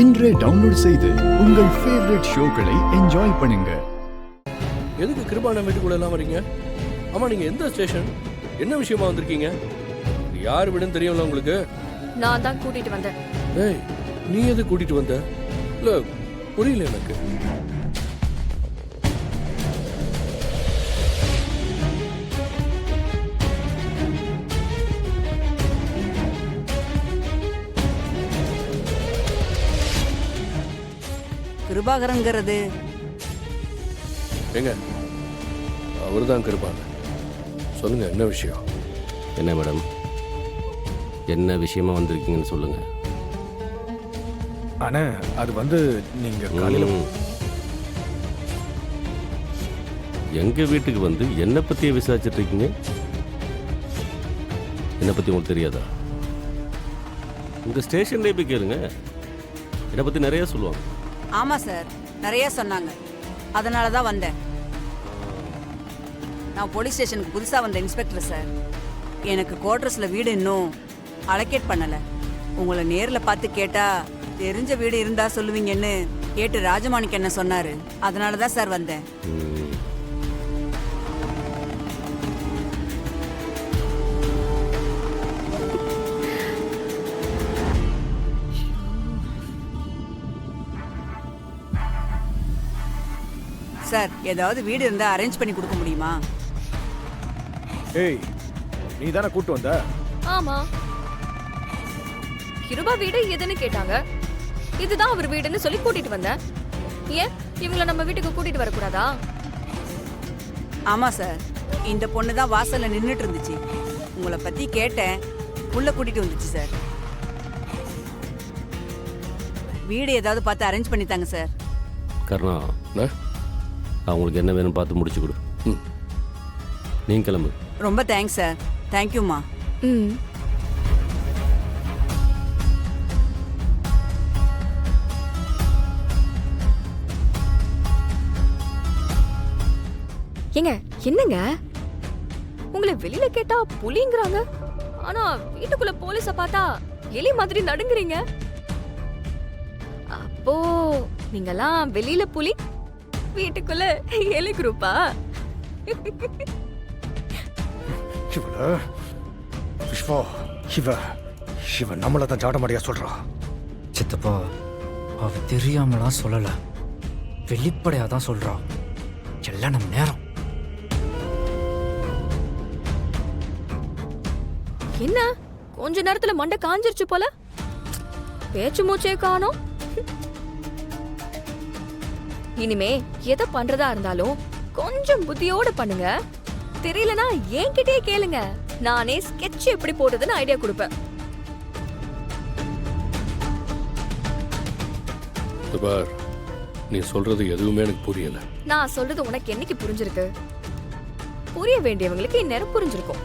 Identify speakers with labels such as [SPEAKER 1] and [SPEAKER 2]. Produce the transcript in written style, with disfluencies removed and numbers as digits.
[SPEAKER 1] இன்றே டவுன்லோட் செய்து உங்கள் ஃபேவரட் ஷோக்களை என்ஜாய் பண்ணுங்க.
[SPEAKER 2] எதுக்கு கிருபான வீட்டுக்குள்ள எல்லாம் வரீங்க? ஆமா, நீங்க எந்த ஸ்டேஷன், என்ன விஷயமா வந்திருக்கீங்க? யார் வீடுன்னு தெரியும்ல உங்களுக்கு?
[SPEAKER 3] நான் தான் கூட்டிட்டு வந்தேன்.
[SPEAKER 2] ஏய், நீ எது கூட்டிட்டு வந்த? இல்ல புரியல எனக்கு.
[SPEAKER 4] கிருபாகரங்கிறது
[SPEAKER 2] எங்க அவர்தான் கிருபான. சொல்லுங்க, என்ன விஷயம்?
[SPEAKER 5] என்ன மேடம், என்ன விஷயமா வந்திருக்கீங்கன்னு சொல்லுங்க.
[SPEAKER 6] ஆனா அது வந்து நீங்க காலையில
[SPEAKER 5] எங்க வீட்டுக்கு வந்து என்ன பத்தியே விசாரிச்சுட்டு இருக்கீங்க? என்ன பத்தி உங்களுக்கு தெரியாதா? உங்க ஸ்டேஷன்லேயே போய் கேளுங்க, என்னை பத்தி நிறைய சொல்லுவாங்க.
[SPEAKER 4] ஆமா சார், நிறைய சொன்னாங்க. அதனால தான் வந்தேன். நான் போலீஸ் ஸ்டேஷனுக்கு புதுசா வந்த இன்ஸ்பெக்டர் சார். எனக்கு குவார்டர்ஸ்ல வீடு இன்னும் அலோகேட் பண்ணல. உங்களை நேர்ல பார்த்து கேட்டா தெரிஞ்ச வீடு இருந்தா சொல்லுவீங்கன்னு கேட்டு ராஜமாணிக்கு என்ன சொன்னாரு. அதனால தான் சார் வந்தேன். சார், ஏதாவது வீடு இருந்தா அரேஞ்ச் பண்ணி கொடுக்க முடியுமா?
[SPEAKER 6] ஏய், நீ தானே கூட்டு வந்த?
[SPEAKER 3] ஆமா, கிருபா வீடு எதுன்னு கேட்டாங்க. இதுதான் அவர் வீடுன்னு சொல்லி கூட்டிட்டு வந்தேன். ஏன் இவங்களை நம்ம வீட்டுக்கு கூட்டிட்டு வரக்கூடாதா?
[SPEAKER 4] ஆமா சார், இந்த பொண்ணு தான் வாசல்ல நின்னுட்டு இருந்துச்சு. உங்களை பத்தி கேட்டேன், உள்ள கூட்டிட்டு வந்துச்சு சார். வீடு ஏதாவது பார்த்து அரேஞ்ச் பண்ணி தாங்க சார்.
[SPEAKER 5] கருணா, அவங்களுக்கு என்ன வேணும் பார்த்து முடிச்சு கொடு. நீங்க கிளம்பு.
[SPEAKER 4] ரொம்ப தேங்க்ஸ் சார். தேங்க்யூம்மா.
[SPEAKER 3] ஏங்க, என்னங்க உங்களை வெளியில கேட்டா புலிங்கிறாங்க, ஆனா வீட்டுக்குள்ள போலீஸ பார்த்தா எலி மாதிரி நடுங்குறீங்க. அப்போ நீங்கெல்லாம் வெளியில புலி, வீட்டுக்குள்ள எலி குரூப்பா?
[SPEAKER 6] விஸ்வா, இவ நம்மள தான் ஜாடமாடியா சொல்றா.
[SPEAKER 7] சித்தப்பா, அவ தெரியாமலாம் சொல்லல, வெளிப்படையா தான் சொல்றா. எல்லாம் நம்ம நேரம்.
[SPEAKER 3] என்ன கொஞ்ச நேரத்துல மண்டை காஞ்சிருச்சு போல, பேச்சு மூச்சே காணோம். இனிமே எதை பண்றதா இருந்தாலும் கொஞ்சம் புத்தியோட பண்ணுங்க. தெரியலனா என்கிட்டயே கேளுங்க, நானே ஸ்கெட்ச் எப்படி போடுறதுன்னு ஐடியா கொடுப்பேன்.
[SPEAKER 2] பார், நீ சொல்றது எதுவுமே எனக்கு புரியல.
[SPEAKER 3] நான் சொல்றது உனக்கு என்னைக்கு புரிஞ்சிருக்கு? புரிய வேண்டியவங்களுக்கு இந்நேரம் புரிஞ்சிருக்கும்.